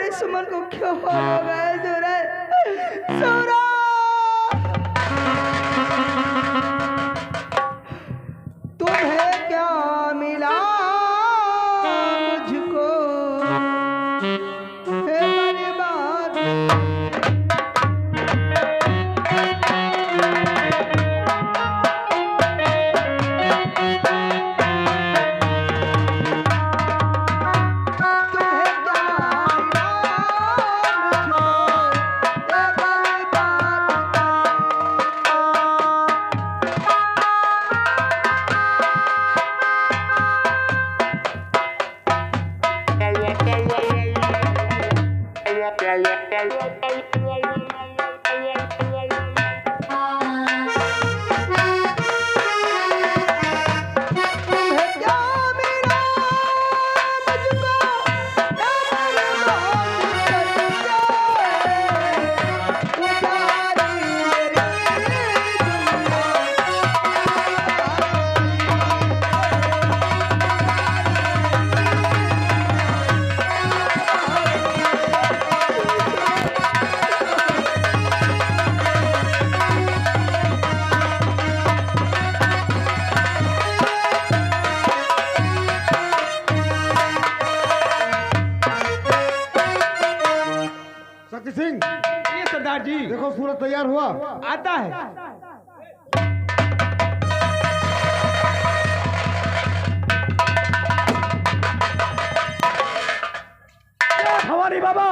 हमारे सुमन को क्यों हो गए सूरज? सूरज तुम्हें क्या मिला मुझको हे बर्बाद। जी देखो सूरज तैयार हुआ आता है। भवानी बाबा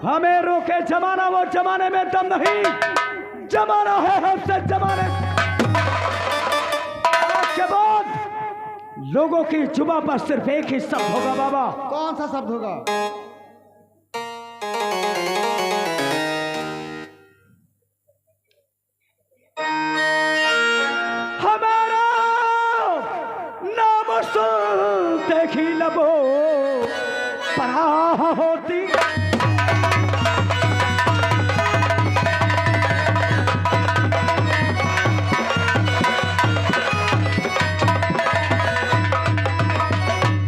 हमें रोके जमाना, वो जमाने में दम नहीं, जमाना है हमसे जमाने के बाद लोगों की जुबान पर सिर्फ एक ही शब्द होगा बाबा। कौन सा शब्द होगा? देखी लबो पराह होती,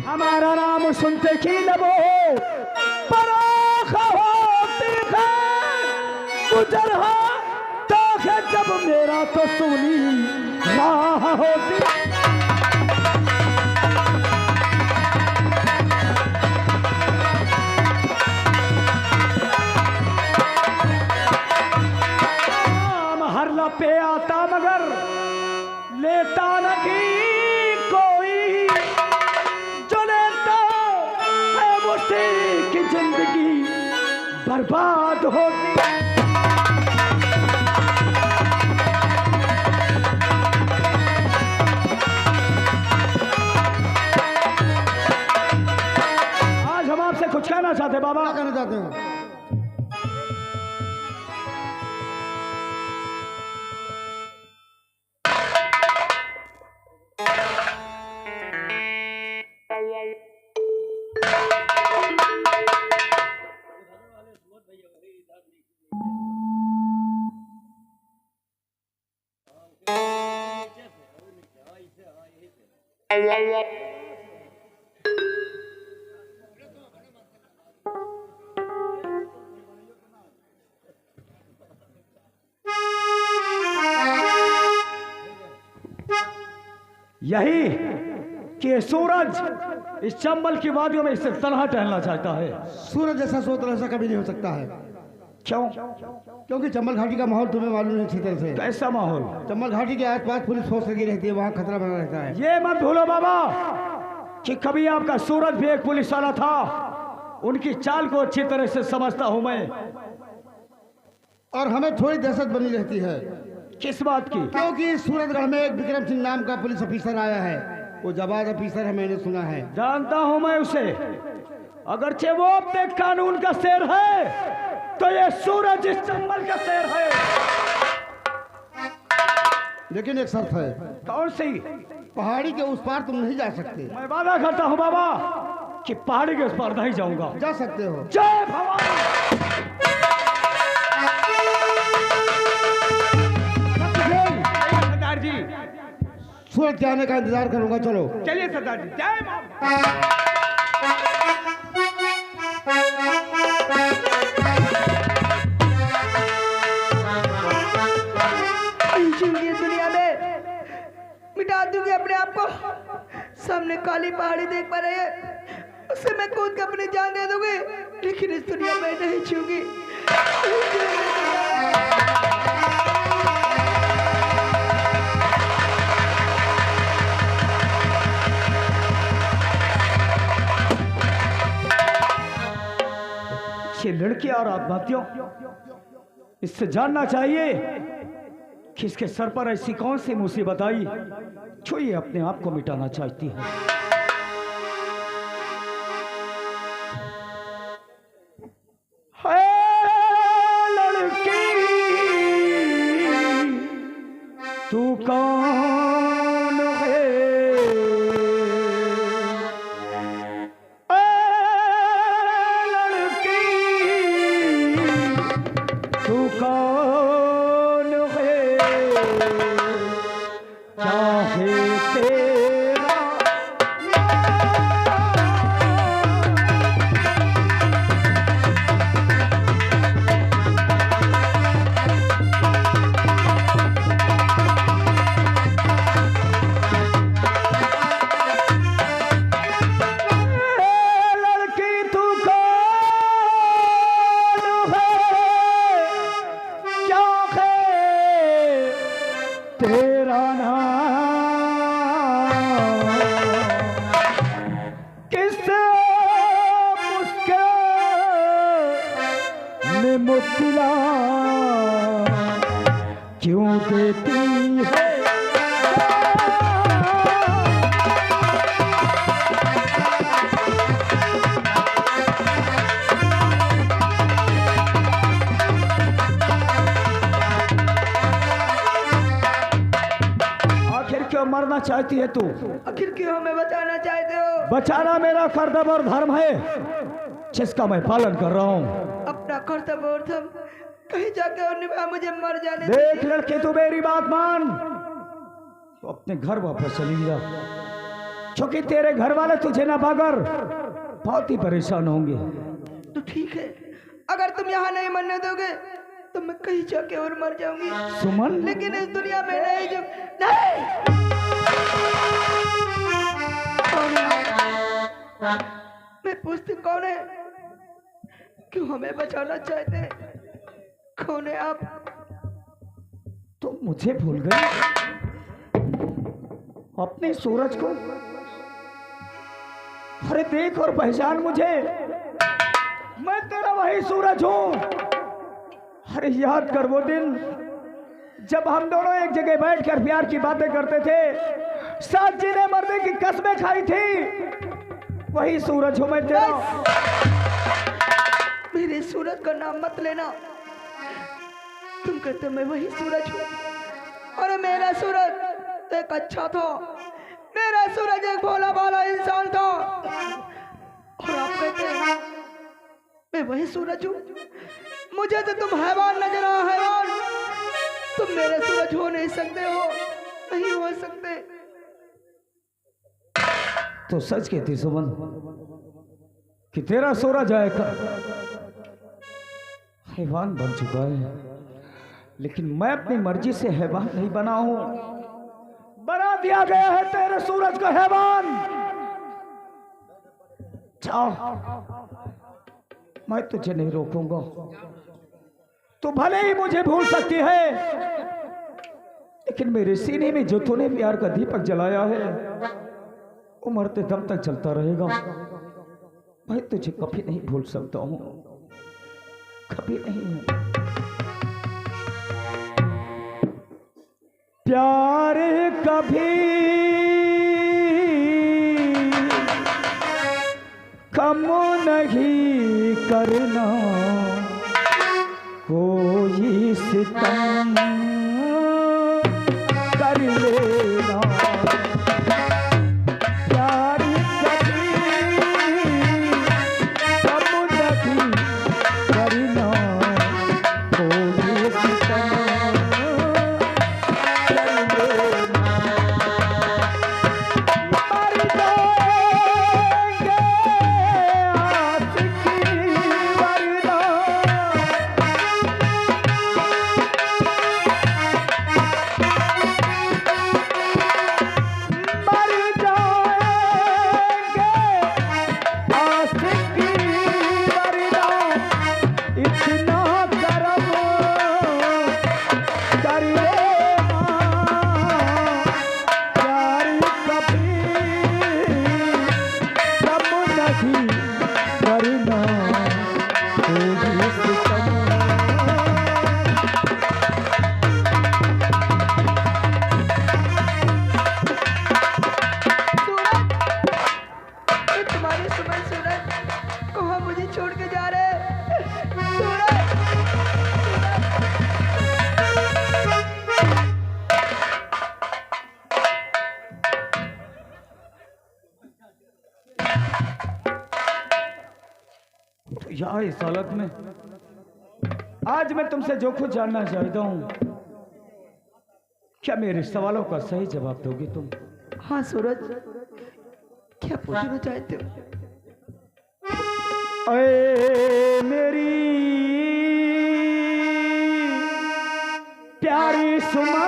हमारा नाम सुनते की लबो पराह होती है। गुजर तो है जब मेरा तो सुनी राह होती। पे आता मगर लेता नहीं कोई, जो लेता है उसी की जिंदगी बर्बाद होती। आज हम आपसे कुछ कहना चाहते हैं बाबा। क्या कहना चाहते हैं? यही कि सूरज इस चंबल की वादियों में सिर्फ तन्हा टहलना चाहता है। सूरज जैसा सोचता ऐसा कभी नहीं हो सकता है। क्यों? क्योंकि चंबल घाटी का माहौल तुम्हें मालूम नहीं अच्छी तरह से। कैसा माहौल? चंबल घाटी के आसपास पुलिस फोर्स लगी रहती है, वहाँ खतरा बना रहता है। ये मत भूलो बाबा कि कभी आपका सूरज भी एक पुलिस वाला था। उनकी चाल को अच्छी तरह से समझता हूं मैं। और हमें थोड़ी दहशत बनी रहती है। किस बात की? क्योंकि सूरजगढ़ में एक विक्रम सिंह नाम का पुलिस ऑफिसर आया है। वो जाबाज ऑफिसर है, मैंने सुना है। जानता हूं मैं उसे। अगरचे वो अपने कानून का शेर है, तो ये सूरज इस चंबल का शेर है। लेकिन एक शर्त है। कौन सी? पहाड़ी के उस पार तुम नहीं जा सकते। मैं वादा करता हूं बाबा कि पहाड़ी के उस पार नहीं जाऊंगा। जा सकते हो। जय भवानी। सरदार जी, सूरज के आने का इंतजार करूंगा। चलो चलिए सरदार जी। जय मां। मिटा दूंगी अपने आप को। सामने काली पहाड़ी देख पा रही है, उसे मैं कूद के अपनी जान दे दूंगी, लेकिन इस दुनिया में नहीं छूंगी। ये लड़की और आत्महत्या, इससे जानना चाहिए कि इसके सर पर ऐसी कौन सी मुसीबत आई जो ये अपने आप को मिटाना चाहती है। लड़की तू कौन है? कौन है? चाहे तेरा लड़की तू कौन है? तेरा नाम किस मुश्किल में मुबतला क्यों देती है? क्यों मरना चाहती है तू? आखिर क्यों हमें बचाना चाहते हो? बचाना मेरा कर्तव्य और धर्म है, जिसका मैं पालन कर रहा हूँ। अपना कर्तव्य और धर्म कहीं जाके और निभा, मुझे मर जाने दे। देख लड़के, तू मेरी बात मान, तो अपने घर वापस चली जा, क्योंकि तेरे घर वाले तुझे ना पाकर बहुत ही परेशान होंगे। तो ठीक है, अगर तुम यहाँ नहीं मरने दोगे तो मैं कहीं जाके और मर जाऊंगी सुमन, लेकिन इस दुनिया में नहीं। जो नहीं, मैं पूछती कौन है? क्यों हमें बचाना चाहते हैं? कौन है आप? तो मुझे भूल गई अपने सूरज को? अरे देख और पहचान मुझे, मैं तेरा वही सूरज हूं। अरे याद कर वो दिन जब हम दोनों एक जगह बैठकर प्यार की बातें करते थे, साथ जीने मरने की कसमें खाई थी, वही सूरज हूं मैं तेरा। मेरे सूरज का नाम मत लेना, तुम कहते मैं वही सूरज हूँ, और मेरा सूरज एक अच्छा था, मेरा सूरज एक भोला भाला इंसान था, और आप कहते हैं मैं वही सूरज हूँ। मुझे तो तुम हैवान नजर आओ, हैवान। तुम मेरे सूरज हो नहीं सकते हो, नहीं हो सकते। तो सच कहती सुमन कि तेरा सूरज हैवान बन चुका है, लेकिन मैं अपनी मर्जी से हैवान नहीं बना हूं, बना दिया गया है तेरे सूरज को हैवान। जाओ, मैं तुझे नहीं रोकूंगा। तू भले ही मुझे भूल सकती है, लेकिन मेरे सीने में जो तूने प्यार का दीपक जलाया है वो मरते दम तक चलता रहेगा। मैं तुझे कभी नहीं भूल सकता हूं, कभी नहीं। प्यार कभी कम नहीं करना, कोई सितम कर लेना। प्यार कभी कम नहीं करना, कोई सितम कर लेना। मर जाएंगे आशिकी वरना, यहाँ इस हालत में आज मैं तुमसे जो कुछ जानना चाहता हूँ, क्या मेरे सवालों का सही जवाब दोगे तुम? हाँ सूरज, क्या पूछना चाहते हो? अरे मेरी प्यारी सुमा,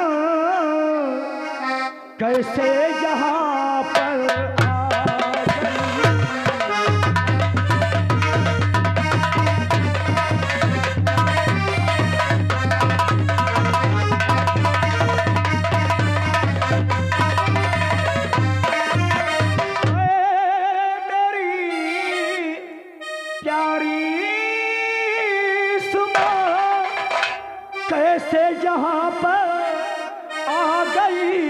कैसे यहाँ पर यहाँ पर आ गई,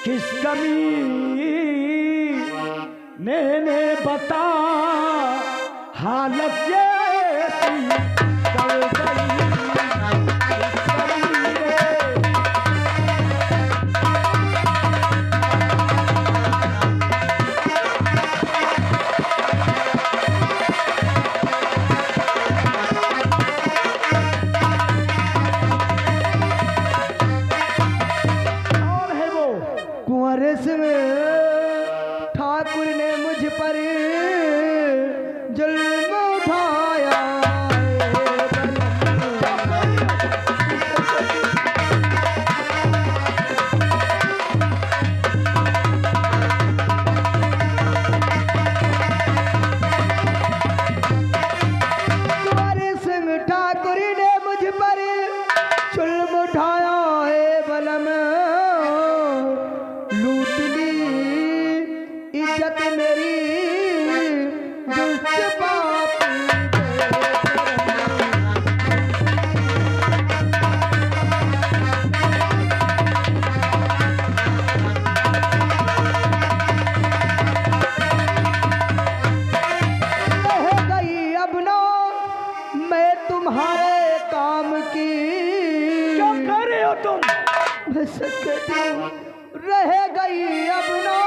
किस कमी ने बता हालत ये ऐसी कर गई। ठाकुर ने मुझ पर जुल्म उठाया, कुंवर सिंह ठाकुर ने मुझ पर जुल्म उठाया है बलम, लूट ली इज्जत मेरी दुष्ट पापी। रह गई अब ना मैं तुम्हारे काम की। क्या कर रहे हो तुम? मैं सच कहती हूँ, रह गई अब ना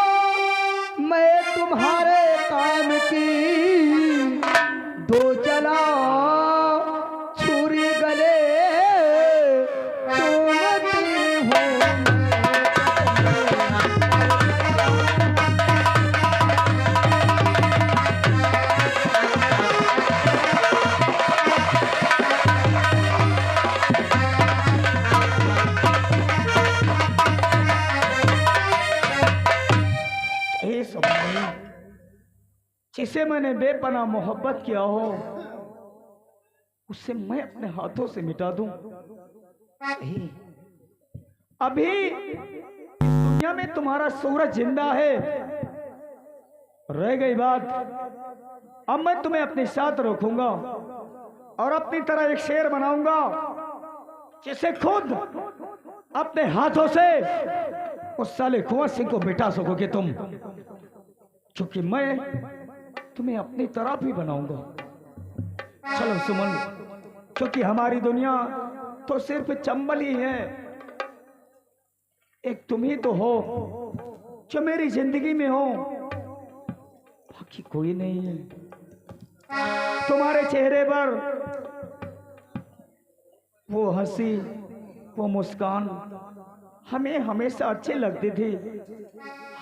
मैं तुम्हारे काम की। दो चला छुरी गले चूमती हूँ। जिसे मैंने बेपनाह मोहब्बत किया हो, उसे मैं अपने हाथों से मिटा दूं? अभी दुनिया में तुम्हारा सूरज जिंदा है। रह गई बात, अब मैं तुम्हें अपने साथ रखूंगा और अपनी तरह एक शेर बनाऊंगा जिसे खुद अपने हाथों से उस साले कुंवर सिंह को मिटा सकोगे तुम, क्योंकि मैं तुम्हें अपनी तरह भी बनाऊंगा। चलो सुमन, क्योंकि हमारी दुनिया तो सिर्फ चंबल ही है। एक तुम ही तो हो जो मेरी जिंदगी में हो, बाकी कोई नहीं है। तुम्हारे चेहरे पर वो हंसी, वो मुस्कान हमें हमेशा अच्छी लगती थी,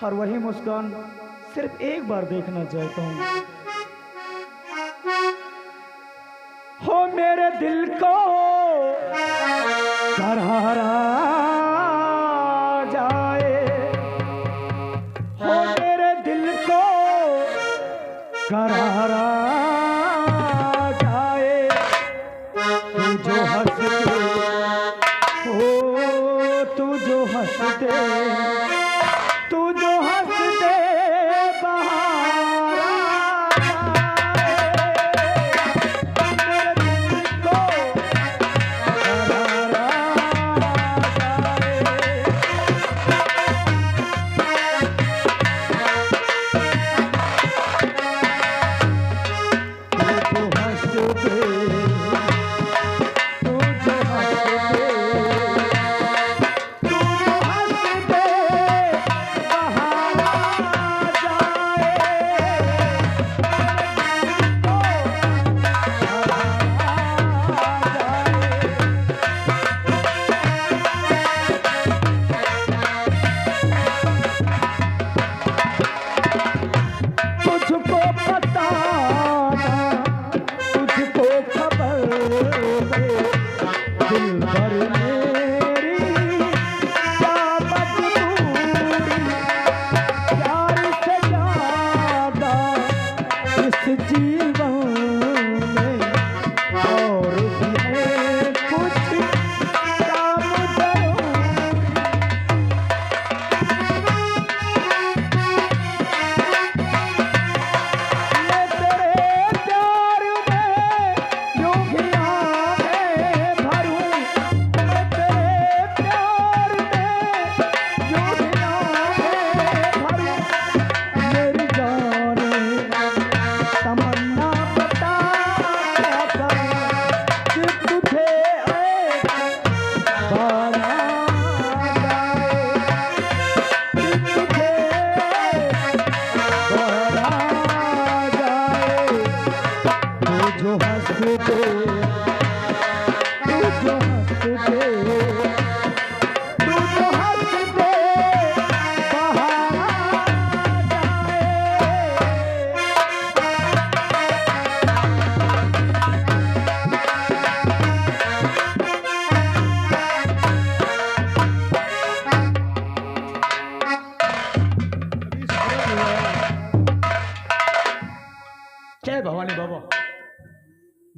और वही मुस्कान सिर्फ एक बार देखना चाहता हूँ। हो मेरे दिल को करारा जाए, हो मेरे दिल को करारा जाए, तू जो हंस दे, ओ तू जो हंस दे, तू जो हंस दे,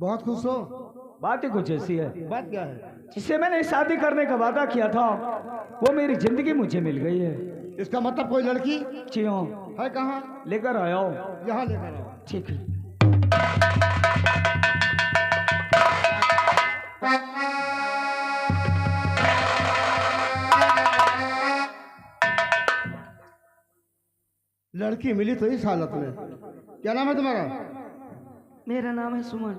बहुत खुश हो? बात ही कुछ ऐसी है, बात क्या है? जिससे मैंने शादी करने का वादा किया था वो मेरी जिंदगी मुझे मिल गई है। इसका मतलब कोई लड़की जी हाँ, है? कहाँ? लेकर आया हूँ। यहाँ लेकर आओ। ठीक है। लड़की मिली तो इस हालत में। क्या नाम है तुम्हारा? मेरा नाम है सुमन।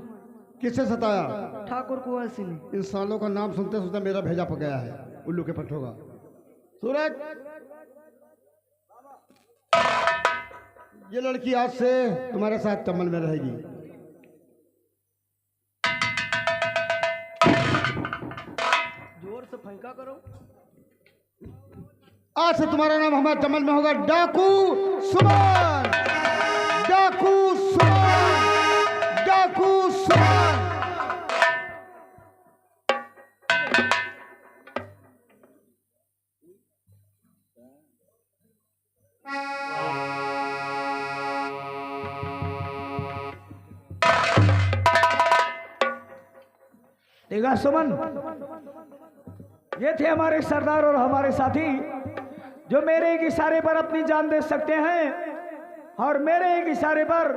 किससे सताया? ठाकुर कुंवर सिंह ने। इन सालों का नाम सुनते सुनते मेरा भेजा पक गया है। उल्लू के पट्टों का। सूरज, ये लड़की आज से तुम्हारे साथ चमन में रहेगी। जोर से फैंका करो। आज से तुम्हारा नाम हमारे चमन में होगा डाकू सुमन। डाकू सुमन। डाकू सुमन। देखा सुमन, ये थे हमारे सरदार और हमारे साथी जो मेरे एक इशारे पर अपनी जान दे सकते हैं और मेरे एक इशारे पर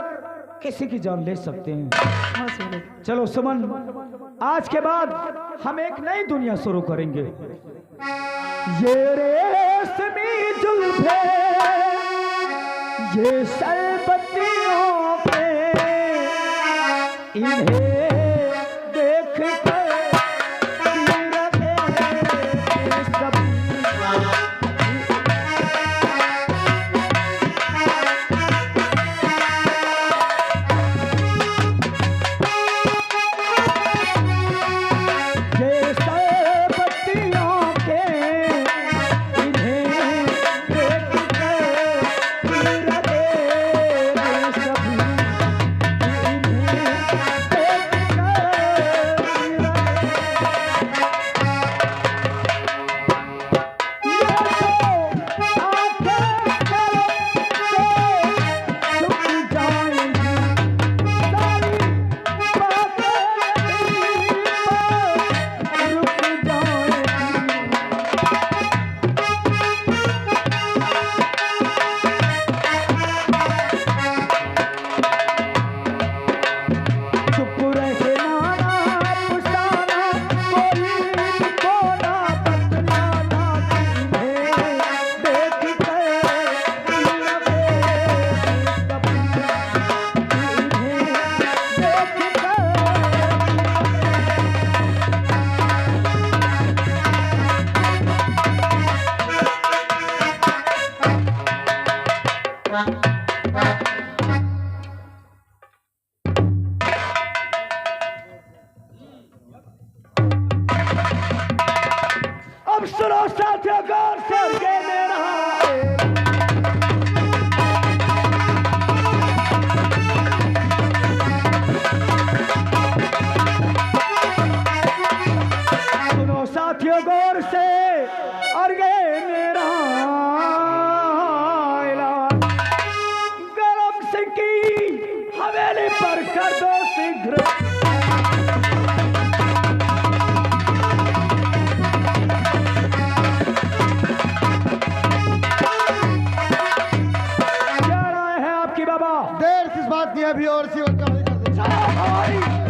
किसी की जान ले सकते हैं। हाँ सूरज। चलो सुमन, आज के बाद हम एक नई दुनिया शुरू करेंगे। ये रेशमी जुल्फे, ये शरबतियों पे, इन्हें देख कर अब सुनो साथियों, गौर से ये मेरा सुनो साथियों गौर से, और ये मेरा ऐलान, गरम सिंह की हवेली पर कर दो शीघ्र। देर किस बात की है? अभी और सी और क्या कर दे।